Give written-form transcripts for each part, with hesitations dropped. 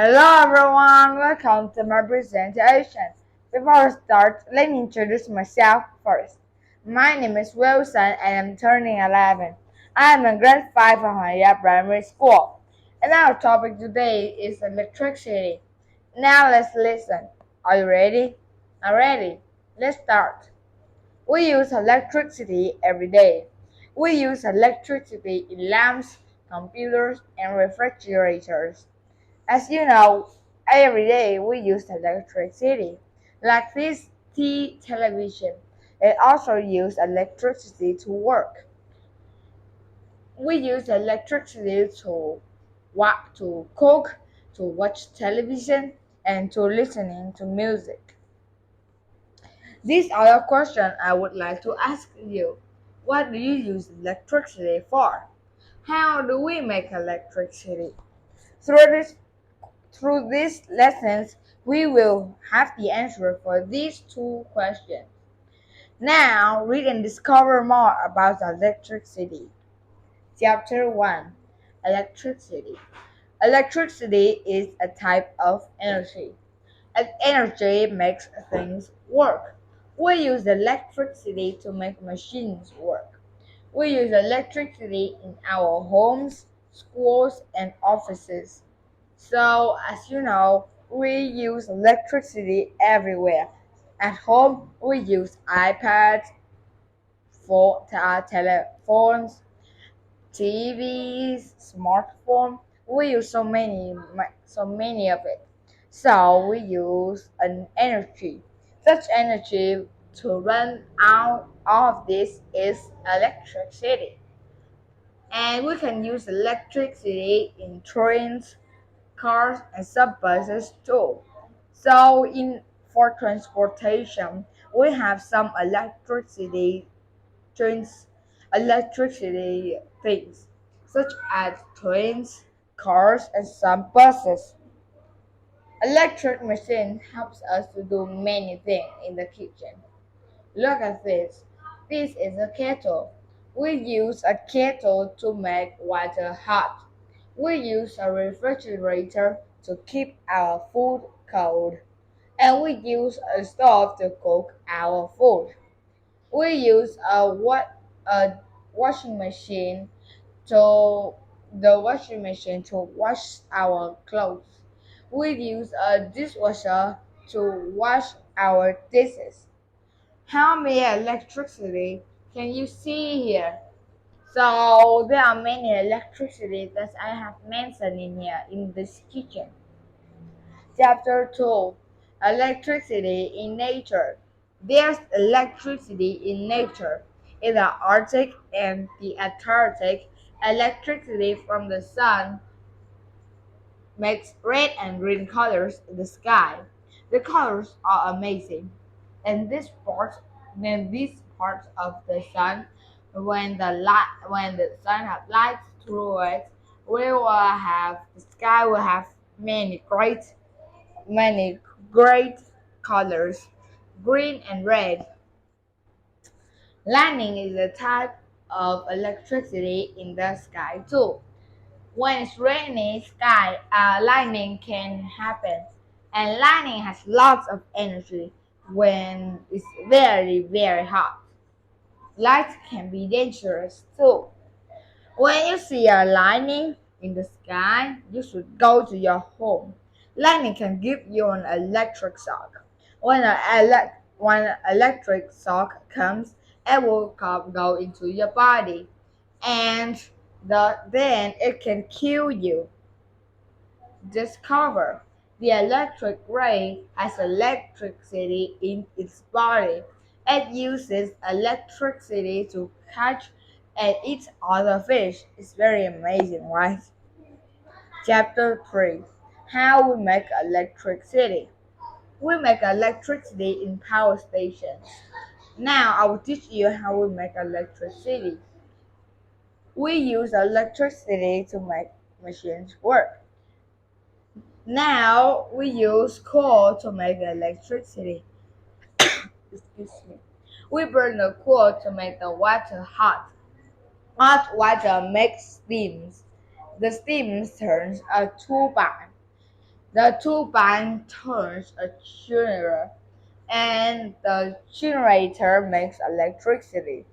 Hello everyone, welcome to my presentation. Before I start, let me introduce myself first. My name is Wilson and I'm turning 11. I am in grade 5 of Haya Primary School. And our topic today is electricity. Now let's listen. Are you ready? I'm ready. Let's start. We use electricity every day. We use electricity in lamps, computers, and refrigerators. As you know, every day we use electricity, like this television. It also uses electricity to work. We use electricity to walk, to cook, to watch television, and to listening to music. These are the questions I would like to ask you. What do you use electricity for? How do we make electricity? Through this Through these lessons, we will have the answer for these two questions. Now, read and discover more about electricity. Chapter 1. Electricity. Electricity is a type of energy. And energy makes things work. We use electricity to make machines work. We use electricity in our homes, schools, and offices. So, as you know, we use electricity everywhere. At home, we use iPads, telephones, TVs, smartphone. We use so many of it. So we use an energy. Such energy to run out of this is electricity. And we can use electricity in trains, cars, and some buses too. So in for transportation, we have some trains, electricity things, such as trains, cars, and some buses. Electric machine helps us to do many things in the kitchen. Look at this. This is a kettle. We use a kettle to make water hot. We use a refrigerator to keep our food cold. And we use a stove to cook our food. We use a washing machine to to wash our clothes. We use a dishwasher to wash our dishes. How many electricity can you see here? So there are many electricity that I have mentioned in here in this kitchen. Chapter 2. Electricity in nature. There's electricity in nature. In the Arctic and the Antarctic, electricity from the sun makes red and green colors in the sky. The colors are amazing. In this part, in these parts of the sun, when the sun has light through it, we will have the sky will have many great colors, green and red. Lightning is a type of electricity in the sky too. When it's rainy sky, lightning can happen, and lightning has lots of energy when it's very hot. Light can be dangerous too. When you see a lightning in the sky, you should go to your home. Lightning can give you an electric shock. When an electric shock comes, it will go into your body, and then it can kill you. Discover the electric ray has electricity in its body. It uses electricity to catch and eat other fish. It's very amazing, right? Chapter 3. How we make electricity. We make electricity in power stations. Now I will teach you how we make electricity. We use electricity to make machines work. Now we use coal to make electricity. Excuse me. We burn the coal to make the water hot. Hot water makes steams. The steam turns a turbine. The turbine turns a generator, and the generator makes electricity.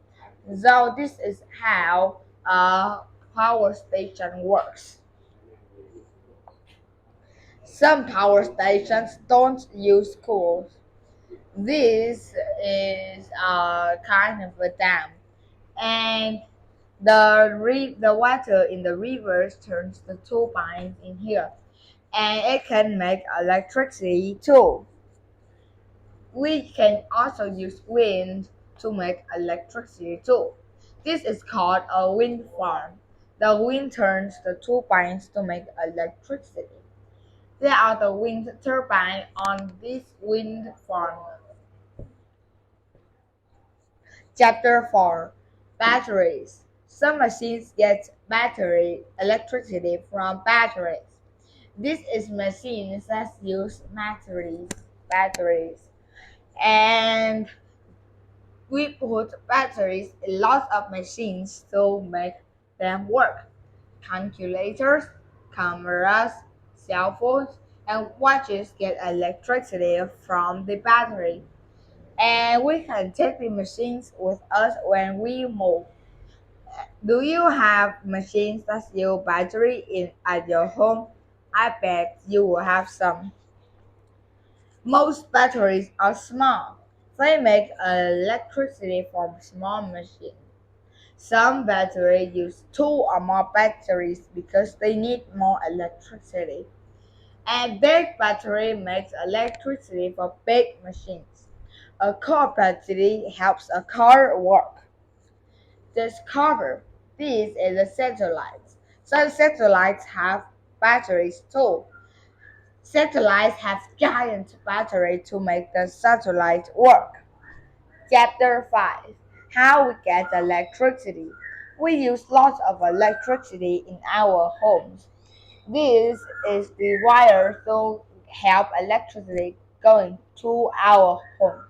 So this is how a power station works. Some power stations don't use coal. This is a kind of a dam, and the water in the rivers turns the turbines in here, and it can make electricity too. We can also use wind to make electricity too. This is called a wind farm. The wind turns the turbines to make electricity. There are the wind turbines on this wind farm. Chapter 4, Batteries. Some machines get battery electricity from batteries. This is machines that use batteries. And we put batteries in lots of machines to make them work. Calculators, cameras, cell phones, and watches get electricity from the battery. And we can take the machines with us when we move. Do you have machines that use battery in at your home? I bet you will have some. Most batteries are small. They make electricity from small machines. Some batteries use two or more batteries because they need more electricity. A big battery makes electricity for big machines. A car battery helps a car work. Discover. This is a satellite. Some satellites have batteries too. Satellites have giant batteries to make the satellite work. Chapter 5, How we get electricity. We use lots of electricity in our homes. This is the wire to help electricity going to our home.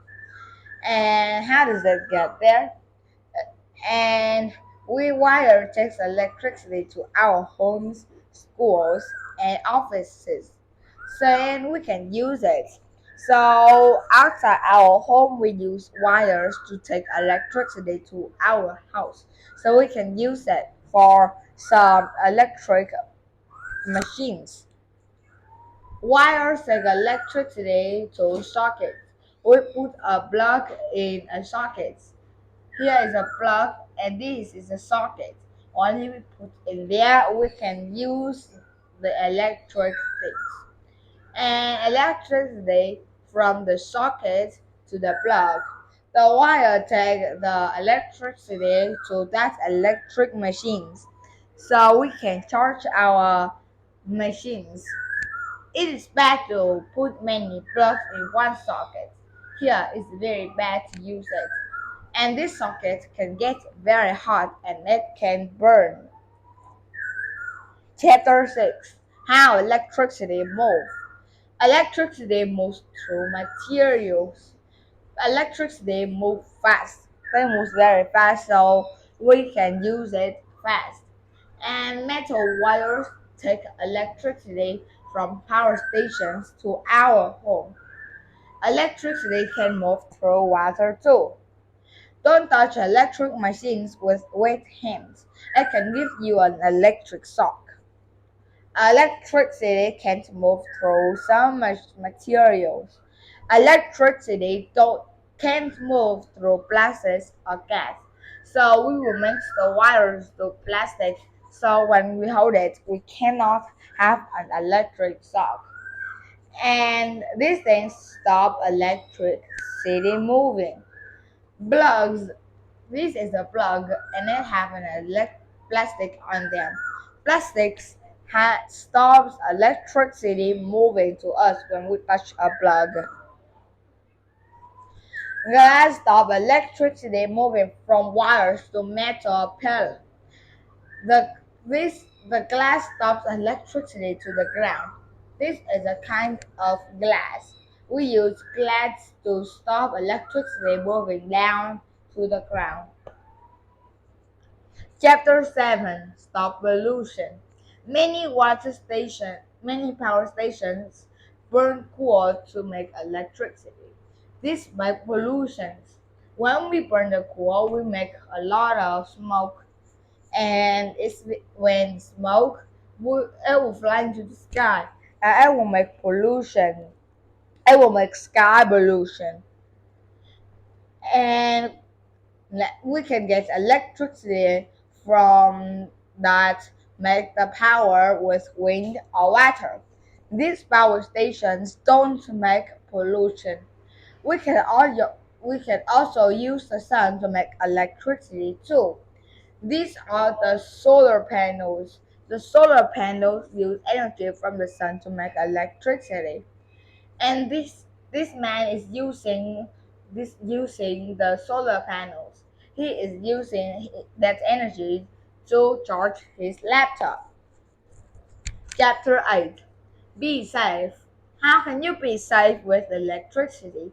And how does it get there? And we wire takes electricity to our homes, schools, and offices. So and we can use it. So outside our home, we use wires to take electricity to our house. So we can use it for some electric machines. Wires take electricity to sockets. We put a plug in a socket. Here is a plug and this is a socket. Only we put in there we can use the electric things. And electricity from the socket to the plug. The wire take the electricity to that electric machines. So we can charge our machines. It is bad to put many plugs in one socket. Here it's very bad to use it. And this socket can get very hot and it can burn. Chapter 6, How Electricity Moves. Electricity moves through materials. Electricity moves fast. They move very fast so we can use it fast. And metal wires take electricity from power stations to our home. Electricity can move through water too. Don't touch electric machines with wet hands. It can give you an electric shock. Electricity can't move through some materials. Electricity can't move through plastics or gas. So we will mix the wires to plastic so when we hold it, we cannot have an electric shock. And these things stop electricity moving. Plugs. This is a plug and it has an plastic on them. Plastics stops electricity moving to us when we touch a plug. Glass stops electricity moving from wires to metal pellet. The, the glass stops electricity to the ground. This is a kind of glass. We use glass to stop electricity moving down to the ground. Chapter 7, Stop Pollution. Many power stations burn coal to make electricity. This makes pollutions. When we burn the coal, we make a lot of smoke, and when smoke it will fly into the sky, and it will make pollution. It will make sky pollution, and we can get electricity from that make the power with wind or water. These power stations don't make pollution. We can also use the sun to make electricity too. These are the solar panels. The solar panels use energy from the sun to make electricity. And this man is using the solar panels. He is using that energy to charge his laptop. Chapter 8. Be safe. How can you be safe with electricity?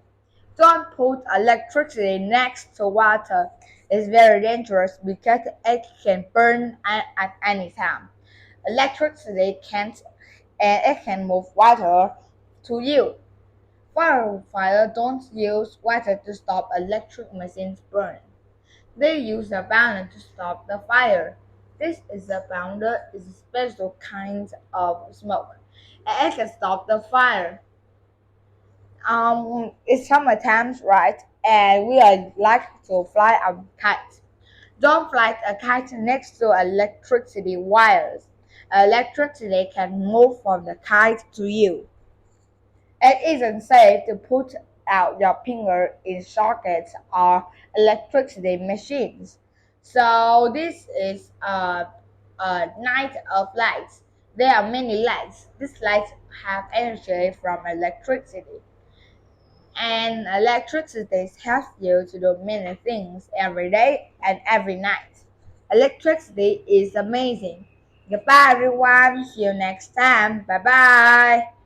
Don't put electricity next to water. It's very dangerous because it can burn at any time. Electricity can't and it can move water to you. Firefighters don't use water to stop electric machines burning. They use a burner to stop the fire. This is a burner is a special kind of smoke, and it can stop the fire. It's summertime, right? And we are like to fly a kite. Don't fly a kite next to electricity wires. Electricity can move from the kite to you. It isn't safe to put out your finger in sockets or electricity machines. So this is a night of lights. There are many lights. These lights have energy from electricity. And electricity helps you to do many things every day and every night. Electricity is amazing. Goodbye everyone. See you next time. Bye bye.